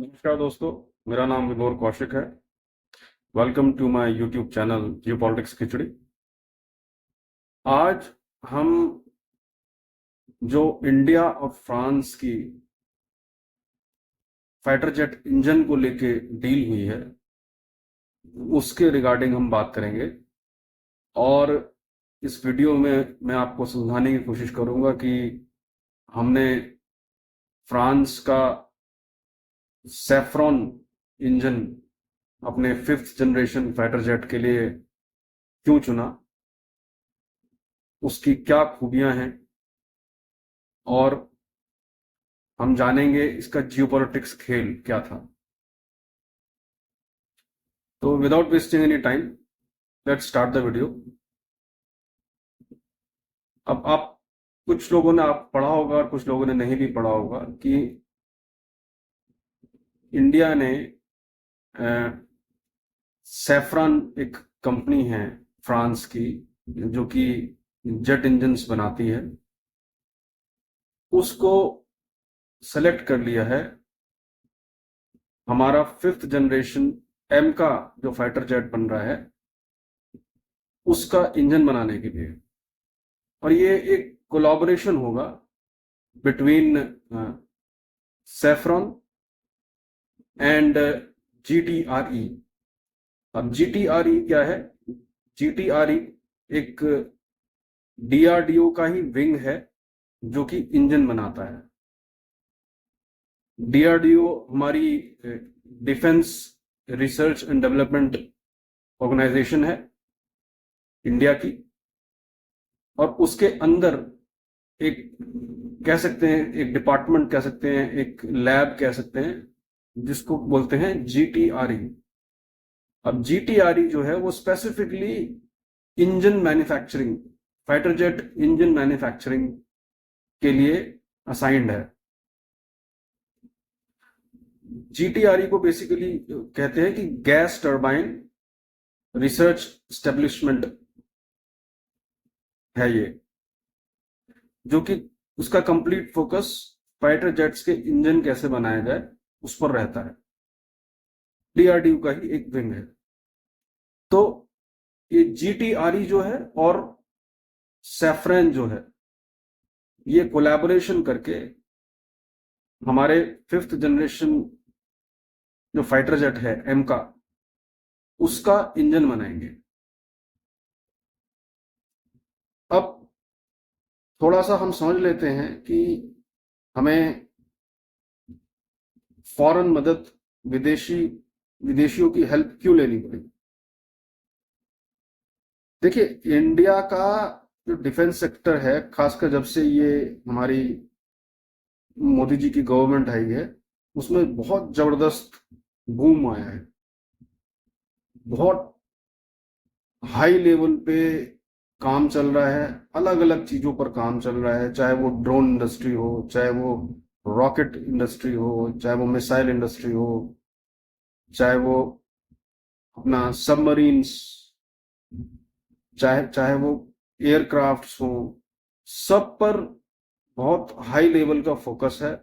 नमस्कार दोस्तों, मेरा नाम विभोर कौशिक है। Welcome to my YouTube channel geopolitics Khichdi. आज हम जो इंडिया और फ्रांस की फाइटर जेट इंजन को लेके डील हुई है उसके रिगार्डिंग हम बात करेंगे। और इस वीडियो में मैं आपको समझाने की कोशिश करूंगा कि हमने फ्रांस का सैफ्रॉन इंजन अपने 5th जनरेशन फाइटर जेट के लिए क्यों चुना, उसकी क्या खूबियां हैं, और हम जानेंगे इसका जियोपॉलिटिक्स खेल क्या था। तो without wasting any time, let's start the video. अब आप कुछ लोगों ने आप पढ़ा होगा और कुछ लोगों ने नहीं भी पढ़ा होगा कि इंडिया ने सैफरन एक कंपनी है फ्रांस की जो कि जेट इंजन्स बनाती है, उसको सेलेक्ट कर लिया है हमारा 5th जनरेशन एम का जो फाइटर जेट बन रहा है उसका इंजन बनाने के लिए। और ये एक कोलैबोरेशन होगा बिटवीन सैफरॉन एंड GTRE। अब GTRE क्या है? GTRE एक DRDO का ही विंग है जो कि इंजन बनाता है। DRDO हमारी defence research and development organisation है इंडिया की, और उसके अंदर एक कह सकते हैं, एक डिपार्टमेंट कह सकते हैं, एक लैब कह सकते हैं जिसको बोलते हैं GTRE। अब GTRE जो है वो specifically engine manufacturing, fighter jet engine manufacturing के लिए असाइंड है। GTRE को बेसिकली कहते हैं कि गैस टर्बाइन रिसर्च एस्टेब्लिशमेंट है ये, जो कि उसका कंप्लीट फोकस फाइटर जेट्स के इंजन कैसे बनाया जाए उस पर रहता है। DRDO का ही एक विंग है। तो ये GTRE जो है और सैफरन जो है, ये कोलैबोरेशन करके हमारे 5th जनरेशन जो फाइटर जेट है एम का, उसका इंजन बनाएंगे। अब थोड़ा सा हम समझ लेते हैं कि हमें फॉरेन मदद, विदेशियों की हेल्प क्यों लेनी पड़ी। देखिए, इंडिया का जो डिफेंस सेक्टर है, खासकर जब से ये हमारी मोदी जी की गवर्नमेंट आई है, उसमें बहुत जबरदस्त बूम आया है। बहुत हाई लेवल पे काम चल रहा है, अलग अलग चीजों पर काम चल रहा है, चाहे वो ड्रोन इंडस्ट्री हो, चाहे वो रॉकेट इंडस्ट्री हो, चाहे वो मिसाइल इंडस्ट्री हो, चाहे वो अपना सबमरीन्स, चाहे चाहे वो एयरक्राफ्ट्स हो, सब पर बहुत हाई लेवल का फोकस है।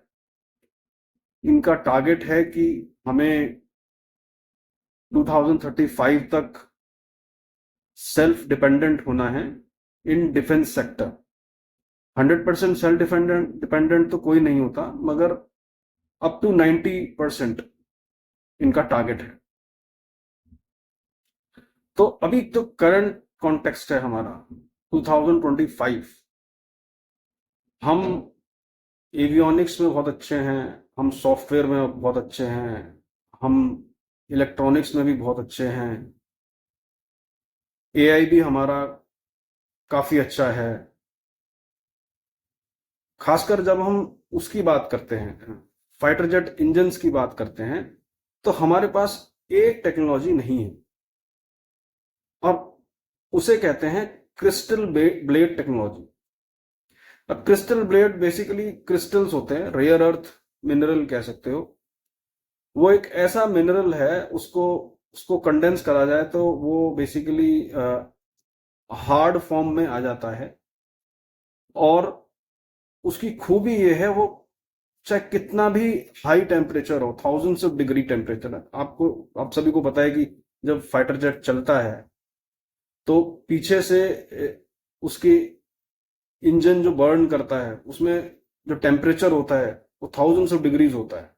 इनका टारगेट है कि हमें 2035 तक सेल्फ डिपेंडेंट होना है in defence sector. 100% self dependent तो कोई नहीं होता, मगर अप टू 90% इनका टारगेट है। तो अभी तो करंट कॉन्टेक्स्ट है हमारा 2025। हम एवियोनिक्स में बहुत अच्छे हैं, हम सॉफ्टवेयर में बहुत अच्छे हैं, हम इलेक्ट्रॉनिक्स में भी बहुत अच्छे हैं, AI भी हमारा काफी अच्छा है। खासकर जब हम उसकी बात करते हैं, फाइटर जेट इंजन्स की बात करते हैं, तो हमारे पास एक टेक्नोलॉजी नहीं है, और उसे कहते हैं क्रिस्टल ब्लेड टेक्नोलॉजी। अब क्रिस्टल ब्लेड बेसिकली क्रिस्टल्स होते हैं, रेयर अर्थ मिनरल कह सकते हो। वो एक ऐसा मिनरल है, उसको उसको कंडेंस करा जाए तो वो बेसिकली हार्ड फॉर्म में आ जाता है। और उसकी खूबी ये है, वो चाहे कितना भी हाई टेम्परेचर हो, थाउजेंड्स ऑफ डिग्री टेम्परेचर है, आप सभी को पता है कि जब फाइटर जेट चलता है तो पीछे से उसकी इंजन जो बर्न करता है उसमें जो टेम्परेचर होता है वो थाउजेंड्स ऑफ डिग्रीज होता है।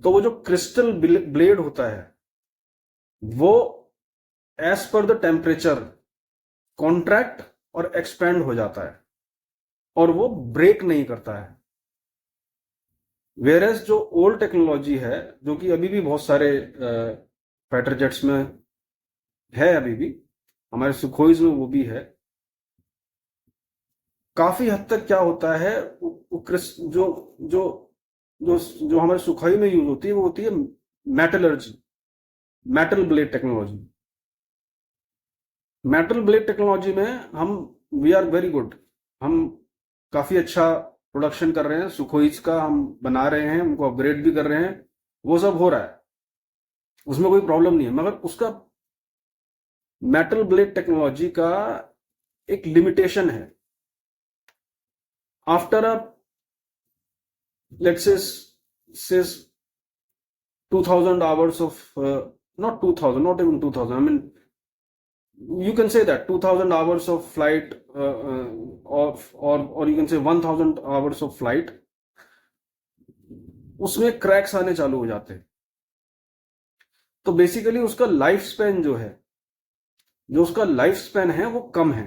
तो वो जो क्रिस्टल ब्लेड होता है वो एज पर द टेम्परेचर कॉन्ट्रैक्ट और एक्सपेंड हो जाता है और वो ब्रेक नहीं करता है। वेरएस जो ओल्ड टेक्नोलॉजी है, जो कि अभी भी बहुत सारे फाइटर जेट्स में है, अभी भी हमारे सुखोइज में वो भी है, काफी हद तक क्या होता है जो जो जो जो हमारे सुखाई में यूज होती है वो होती है metallurgy, metal blade technology. Metal blade technology में हम वी आर वेरी गुड, हम काफी अच्छा प्रोडक्शन कर रहे हैं, सुखोइज का हम बना रहे हैं, उनको अपग्रेड भी कर रहे हैं, वो सब हो रहा है, उसमें कोई प्रॉब्लम नहीं है। मगर उसका मेटल ब्लेड टेक्नोलॉजी का एक लिमिटेशन है। After a let's say 2000 hours of not 2000, not even 2000, I mean you can say that 2000 hours of flight, or you can say 1000 hours of flight, उसमें क्रैक्स आने चालू हो जाते हैं। तो बेसिकली उसका लाइफ स्पैन है वो कम है।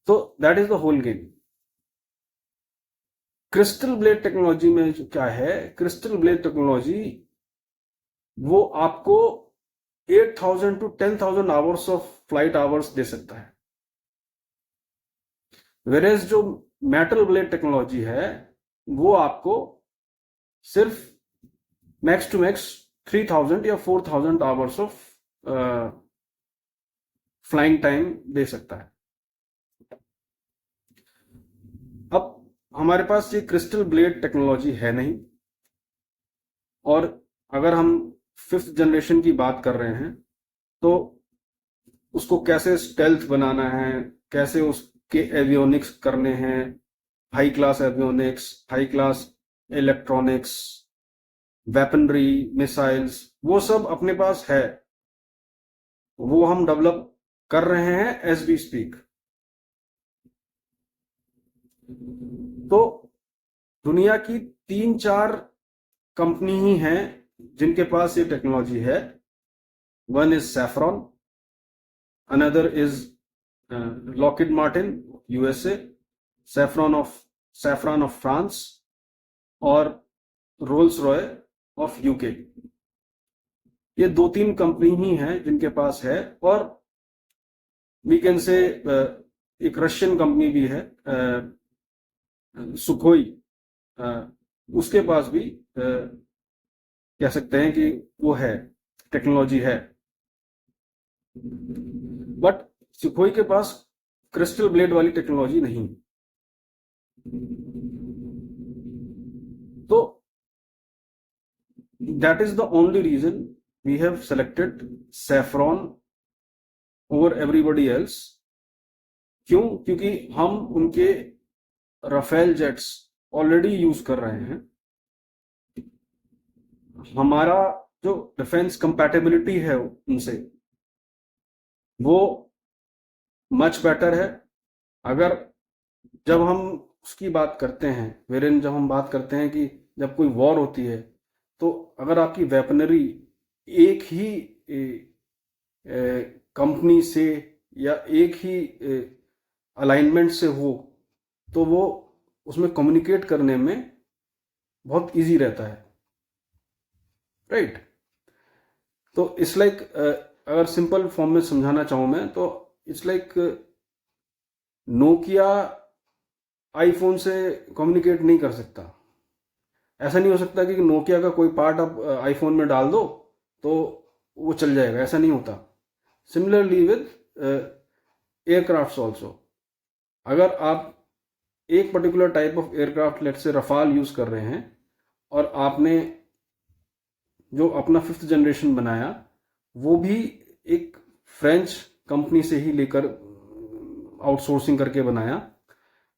तो that is the whole game. Crystal blade technology में जो क्या है, क्रिस्टल ब्लेड टेक्नोलॉजी वो आपको 8000 to 10,000 hours of flight hours दे सकता है। वेरेज जो मेटल ब्लेड टेक्नोलॉजी है वो आपको सिर्फ मैक्स टू मैक्स 3000 या 4000 आवर्स ऑफ फ्लाइंग टाइम दे सकता है। अब हमारे पास ये क्रिस्टल ब्लेड टेक्नोलॉजी है नहीं, और अगर हम 5th जनरेशन की बात कर रहे हैं तो उसको कैसे स्टेल्थ बनाना है, कैसे उसके एवियोनिक्स करने हैं, high class avionics, high class electronics, weaponry, missiles, वो सब अपने पास है, वो हम डेवलप कर रहे हैं एज वी स्पीक। तो दुनिया की 3-4 कंपनी ही हैं जिनके पास ये टेक्नोलॉजी है। One is saffron, another is Lockheed Martin USA, saffron of France, और रोल्स रॉय ऑफ यूके। ये 2-3 कंपनी ही हैं जिनके पास है। और वी कैन से एक रशियन कंपनी भी है सुखोई, उसके पास भी कह सकते हैं कि वो है, टेक्नोलॉजी है। बट सुखोई के पास क्रिस्टल ब्लेड वाली टेक्नोलॉजी नहीं। तो that is the only reason we have selected Safran over everybody else. क्यों? क्योंकि हम उनके राफेल जेट्स ऑलरेडी यूज कर रहे हैं। हमारा जो डिफेंस कंपैटिबिलिटी है उनसे वो मच बेटर है। अगर जब हम उसकी बात करते हैं, वेरिन जब हम बात करते हैं कि जब कोई वॉर होती है तो अगर आपकी वेपनरी एक ही कंपनी से या एक ही अलाइनमेंट से हो तो वो उसमें कम्युनिकेट करने में बहुत इजी रहता है, राइट? तो इट्स लाइक, अगर सिंपल फॉर्म में समझाना चाहूं मैं तो इट्स लाइक नोकिया आईफोन से कम्युनिकेट नहीं कर सकता। ऐसा नहीं हो सकता कि नोकिया का कोई पार्ट आप आईफोन में डाल दो तो वो चल जाएगा, ऐसा नहीं होता। सिमिलरली विद एयरक्राफ्ट ऑल्सो, अगर आप एक particular type of aircraft, let say Rafale use कर रहे हैं, और आपने जो अपना 5th जनरेशन बनाया वो भी एक फ्रेंच कंपनी से ही लेकर आउटसोर्सिंग करके बनाया,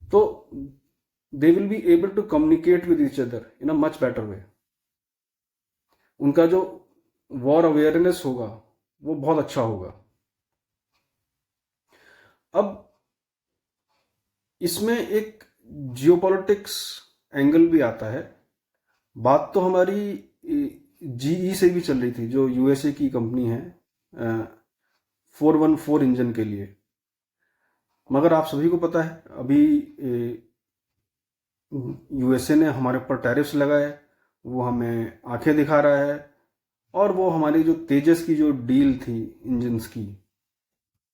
तो they will be able to communicate with each other in a much better way. उनका जो वॉर अवेयरनेस होगा वो बहुत अच्छा होगा। अब इसमें एक जियोपॉलिटिक्स एंगल भी आता है। बात तो हमारी जीई से भी चल रही थी, जो यूएसए की कंपनी है 414 इंजन के लिए। मगर आप सभी को पता है अभी यूएसए ने हमारे ऊपर टैरिफ्स लगाए, वो हमें आंखें दिखा रहा है, और वो हमारी जो तेजस की जो डील थी इंजन्स की,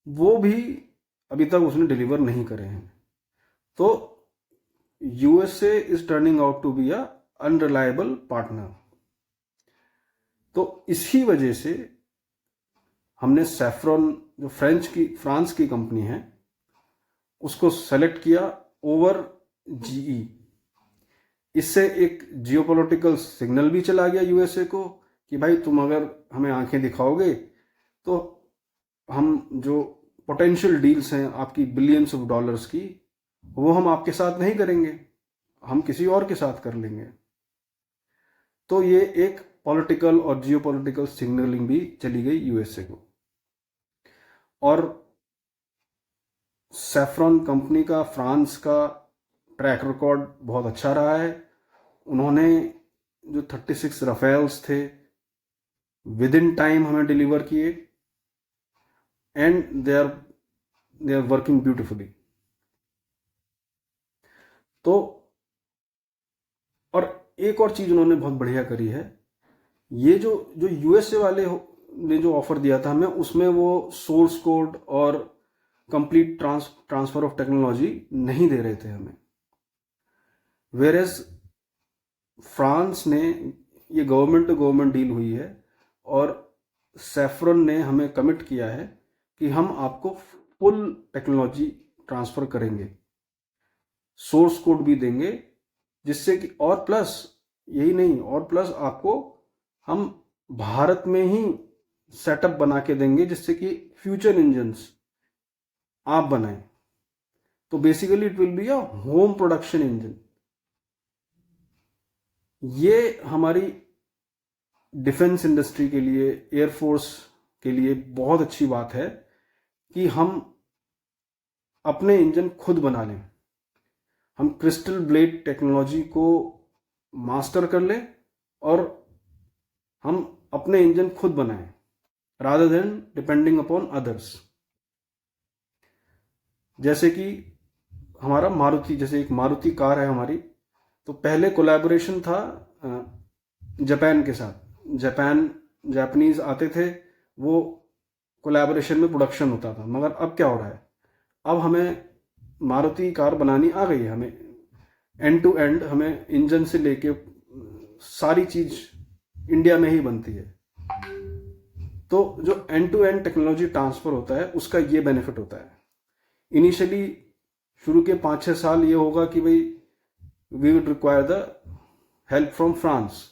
वो भी अभी तक उसने डिलीवर नहीं करे हैं। तो USA is turning out to be a unreliable partner. तो इसी वजह से हमने सैफ्रॉन, जो फ्रांस की कंपनी है, उसको सेलेक्ट किया ओवर जीई। इससे एक जियोपॉलिटिकल सिग्नल भी चला गया यूएसए को कि भाई तुम अगर हमें आंखें दिखाओगे तो हम जो पोटेंशियल डील्स हैं आपकी बिलियंस ऑफ डॉलर्स की, वो हम आपके साथ नहीं करेंगे, हम किसी और के साथ कर लेंगे। तो ये एक पॉलिटिकल और जियोपॉलिटिकल सिग्नलिंग भी चली गई यूएसए को। और सैफ्रॉन कंपनी का फ्रांस का ट्रैक रिकॉर्ड बहुत अच्छा रहा है। उन्होंने जो 36 राफेल्स थे विद इन टाइम हमें डिलीवर किए, and they are working beautifully. तो और एक और चीज उन्होंने बहुत बढ़िया करी है, ये जो जो यूएसए वाले ने जो ऑफर दिया था हमें, उसमें वो सोर्स कोड और कंप्लीट ट्रांसफर ऑफ टेक्नोलॉजी नहीं दे रहे थे हमें। वेरेज फ्रांस ने, ये गवर्नमेंट टू गवर्नमेंट डील हुई है, और सैफ्रॉन ने हमें कमिट किया है कि हम आपको फुल टेक्नोलॉजी ट्रांसफर करेंगे, सोर्स कोड भी देंगे, जिससे कि और प्लस यही नहीं, और प्लस आपको हम भारत में ही सेटअप बना के देंगे, जिससे कि फ्यूचर इंजन्स आप बनाएं। तो basically it will be a home production engine. ये हमारी डिफेंस इंडस्ट्री के लिए, एयरफोर्स के लिए बहुत अच्छी बात है कि हम अपने इंजन खुद बना लें। हम क्रिस्टल ब्लेड टेक्नोलॉजी को मास्टर कर लें और हम अपने इंजन खुद बनाएं, rather than depending upon others. जैसे कि हमारा मारुति, जैसे एक मारुति कार है हमारी, तो पहले कोलैबोरेशन था जापान के साथ। जापानीज आते थे, वो कोलैबोरेशन में प्रोडक्शन होता था। मगर अब क्या हो रहा है, अब हमें मारुति कार बनानी आ गई है, हमें एंड टू एंड, हमें इंजन से लेके सारी चीज इंडिया में ही बनती है। तो जो end to end technology transfer होता है उसका ये बेनिफिट होता है। इनिशियली शुरू के 5-6 साल ये होगा कि भाई we would require the help from France,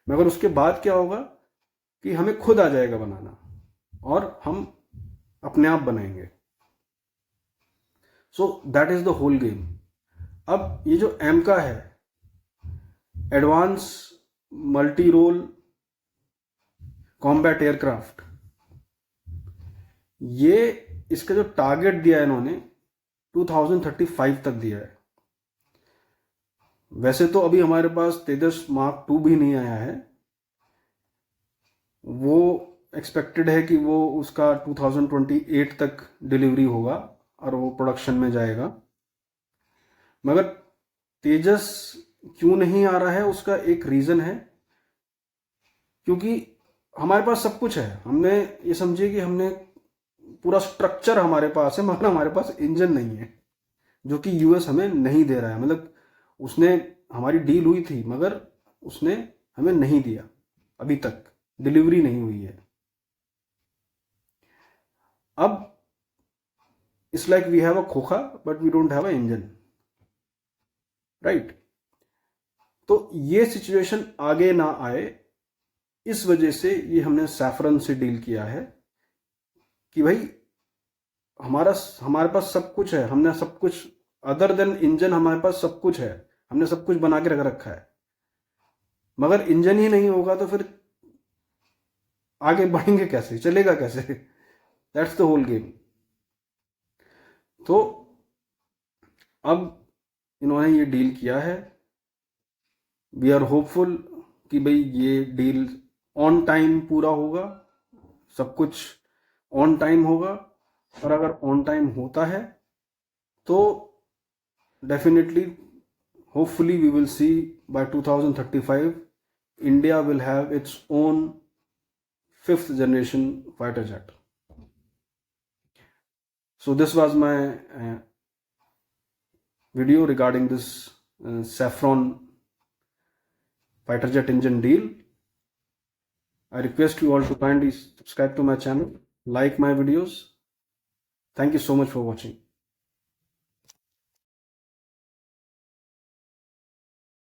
मगर उसके बाद क्या होगा कि हमें खुद आ जाएगा बनाना और हम अपने आप बनाएंगे। So that is the whole game. अब ये जो एमका है, advance multi role combat aircraft, ये इसका जो टारगेट दिया है इन्होंने 2035 तक दिया है। वैसे तो अभी हमारे पास तेजस मार्क 2 भी नहीं आया है, वो एक्सपेक्टेड है कि वो उसका 2028 तक डिलीवरी होगा और वो प्रोडक्शन में जाएगा। मगर तेजस क्यों नहीं आ रहा है, उसका एक रीजन है, क्योंकि हमारे पास सब कुछ है। हमने ये समझिए कि हमने पूरा स्ट्रक्चर हमारे पास है, मगर हमारे पास इंजन नहीं है, जो कि यूएस हमें नहीं दे रहा है। मतलब उसने, हमारी डील हुई थी मगर उसने हमें नहीं दिया, अभी तक डिलीवरी नहीं हुई है। अब it's like we have a khokha but we don't have a engine, right. तो ये सिचुएशन आगे ना आए, इस वजह से ये हमने सैफरन से डील किया है कि भाई हमारे पास सब कुछ है, हमने सब कुछ अदर देन इंजन हमारे पास सब कुछ है, हमने सब कुछ बना के रख रखा है, मगर इंजन ही नहीं होगा तो फिर आगे बढ़ेंगे कैसे, चलेगा कैसे? That's the whole game. तो अब इन्होंने ये डील किया है, वी आर होपफुल कि भाई ये डील ऑन टाइम पूरा होगा, सब कुछ ऑन टाइम होगा, और अगर ऑन टाइम होता है तो definitely hopefully we will see by 2035 India will have its own fifth generation fighter jet. So this was my video regarding this Saffron fighter jet engine deal. I request you all to kindly subscribe to my channel, like my videos. Thank you so much for watching.